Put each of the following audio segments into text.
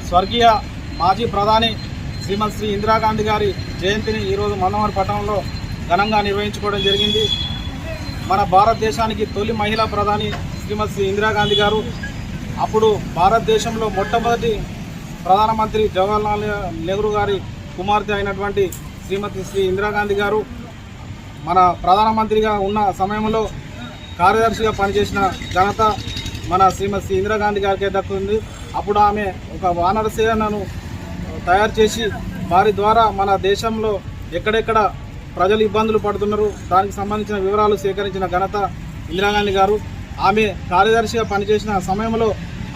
స్వర్గీయ మాజీ ప్రధాని శ్రీమతి శ్రీ ఇందిరాగాంధీ గారి జయంతిని ఈరోజు మందమరి పట్టణంలో ఘనంగా నిర్వహించుకోవడం జరిగింది. మన భారతదేశానికి తొలి మహిళా ప్రధాని శ్రీమతి శ్రీ ఇందిరాగాంధీ గారు. అప్పుడు భారతదేశంలో మొట్టమొదటి ప్రధానమంత్రి జవహర్లాల్ నెహ్రూ గారి కుమార్తె అయినటువంటి శ్రీమతి శ్రీ ఇందిరాగాంధీ గారు మన ప్రధానమంత్రిగా ఉన్న సమయంలో కార్యదర్శిగా పనిచేసిన ఘనత మన శ్రీమతి శ్రీ ఇందిరాగాంధీ గారికి దక్కుతుంది. అప్పుడు ఆమె ఒక వానర సేనను తయారు చేసి వారి ద్వారా మన దేశంలో ఎక్కడెక్కడ ప్రజలు ఇబ్బందులు పడుతున్నారు దానికి సంబంధించిన వివరాలు సేకరించిన ఘనత ఇందిరాగాంధీ గారు. ఆమె కార్యదర్శిగా పనిచేసిన సమయంలో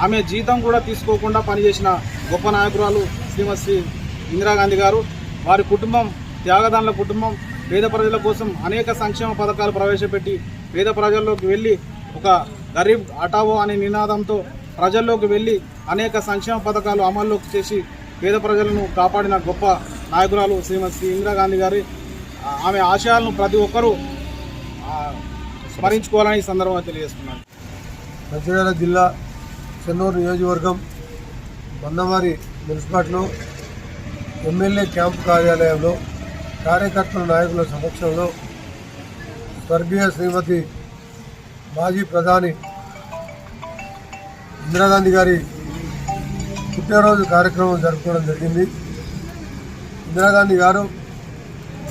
ఆమె జీతం కూడా తీసుకోకుండా పనిచేసిన గొప్ప నాయకురాలు శ్రీమతి శ్రీ ఇందిరాగాంధీ గారు. వారి కుటుంబం త్యాగదానుల కుటుంబం. పేద ప్రజల కోసం అనేక సంక్షేమ పథకాలు ప్రవేశపెట్టి పేద ప్రజల్లోకి వెళ్ళి ఒక గరీబ్ హటావో అనే నినాదంతో ప్రజల్లోకి వెళ్ళి అనేక సంక్షేమ పథకాలు అమల్లోకి చేసి పేద ప్రజలను కాపాడిన గొప్ప నాయకురాలు శ్రీమతి శ్రీ ఇందిరాగాంధీ గారి. ఆమె ఆశయాలను ప్రతి ఒక్కరూ స్మరించుకోవాలని ఈ సందర్భంగా తెలియజేస్తున్నాను. మంచిర్యాల జిల్లా చెన్నూరు నియోజకవర్గం మందమరి మున్సిపాలిటీలో ఎమ్మెల్యే క్యాంపు కార్యాలయంలో కార్యకర్తల నాయకుల సమక్షంలో స్వర్గీయ శ్రీమతి మాజీ ప్రధాని ఇందిరాగాంధీ గారి పుట్టినరోజు కార్యక్రమం జరుపుకోవడం జరిగింది. ఇందిరాగాంధీ గారు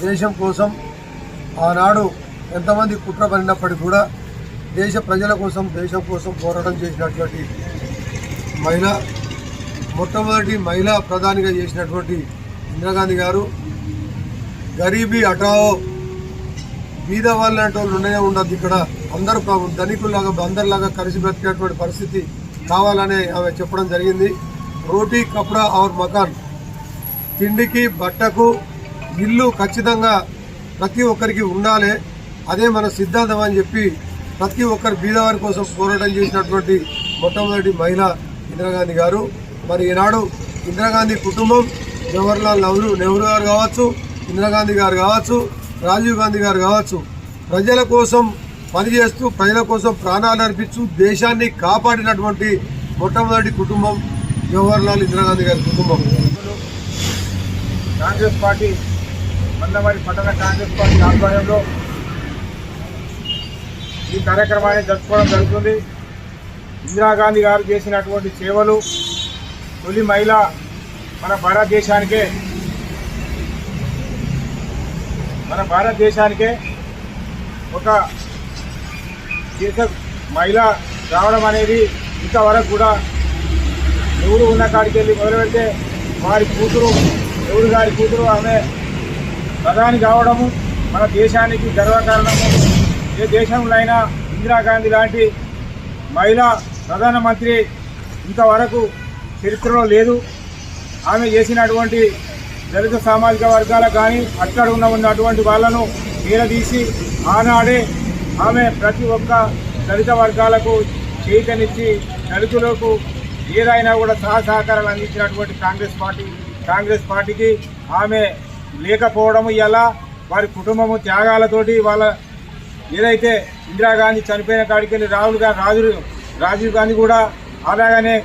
దేశం కోసం ఆనాడు ఎంతమంది కుట్ర పడినప్పటికీ కూడా దేశ ప్రజల కోసం దేశం కోసం పోరాటం చేసినటువంటి మహిళ, మొట్టమొదటి మహిళా ప్రధానిగా చేసినటువంటి ఇందిరాగాంధీ గారు గరీబీ హటావో బీద వాళ్ళంటి వాళ్ళు ఉండనే ఉండదు. ఇక్కడ అందరూ ధనికుల్లాగా అందరిలాగా కలిసి బ్రతికేటువంటి పరిస్థితి కావాలని ఆమె చెప్పడం జరిగింది. రోటీ కపడా ఔర్ మకాన్, తిండికి బట్టకు ఇల్లు ఖచ్చితంగా ప్రతి ఒక్కరికి ఉండాలి, అదే మన సిద్ధాంతం అని చెప్పి ప్రతి ఒక్కరు బీదవారి కోసం పోరాటం చేసినటువంటి మొట్టమొదటి మహిళ ఇందిరాగాంధీ గారు. మరి ఈనాడు ఇందిరాగాంధీ కుటుంబం జవహర్లాల్ నెహ్రూ గారు కావచ్చు, ఇందిరాగాంధీ గారు కావచ్చు, రాజీవ్ గాంధీ గారు కావచ్చు, ప్రజల కోసం పనిచేస్తూ ప్రజల కోసం ప్రాణాలు అర్పించు దేశాన్ని కాపాడినటువంటి మొట్టమొదటి కుటుంబం జవహర్లాల్ ఇందిరాగాంధీ గారి కుటుంబం. కాంగ్రెస్ పార్టీ మందమరి పట్టణ కాంగ్రెస్ పార్టీ ఆధ్వర్యంలో ఈ కార్యక్రమాన్ని జరుపుకోవడం జరుగుతుంది. ఇందిరాగాంధీ గారు చేసినటువంటి సేవలు తొలి మహిళ మన భారతదేశానికే ఒక దేశ మహిళ రావడం అనేది ఇంతవరకు కూడా నెహ్రూ ఉన్న కాడికి వెళ్ళి మొదలు పెడితే వారి కూతురు నెహ్రూ గారి కూతురు ఆమె ప్రధాని కావడము మన దేశానికి గర్వకారణము. ఏ దేశంలో అయినా ఇందిరాగాంధీ లాంటి మహిళా ప్రధానమంత్రి ఇంతవరకు చరిత్రలో లేదు. ఆమె చేసినటువంటి దళిత సామాజిక వర్గాలకు కానీ అక్కడ ఉన్నటువంటి వాళ్ళను తీరదీసి ఆనాడే ఆమె ప్రతి ఒక్క దళిత వర్గాలకు చేతనిచ్చి దళితులకు ఏదైనా కూడా సహకారాలు అందించినటువంటి కాంగ్రెస్ పార్టీకి ఆమె లేకపోవడము ఇలా వారి కుటుంబము త్యాగాలతోటి వాళ్ళ ఏదైతే ఇందిరాగాంధీ చనిపోయిన కాడికి వెళ్ళి రాజీవ్ గాంధీ కూడా అలాగనే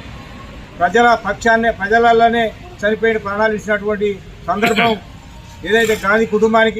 ప్రజలలోనే చనిపోయిన ప్రాణాలు ఇచ్చినటువంటి సందర్భం ఏదైతే గాంధీ కుటుంబానికి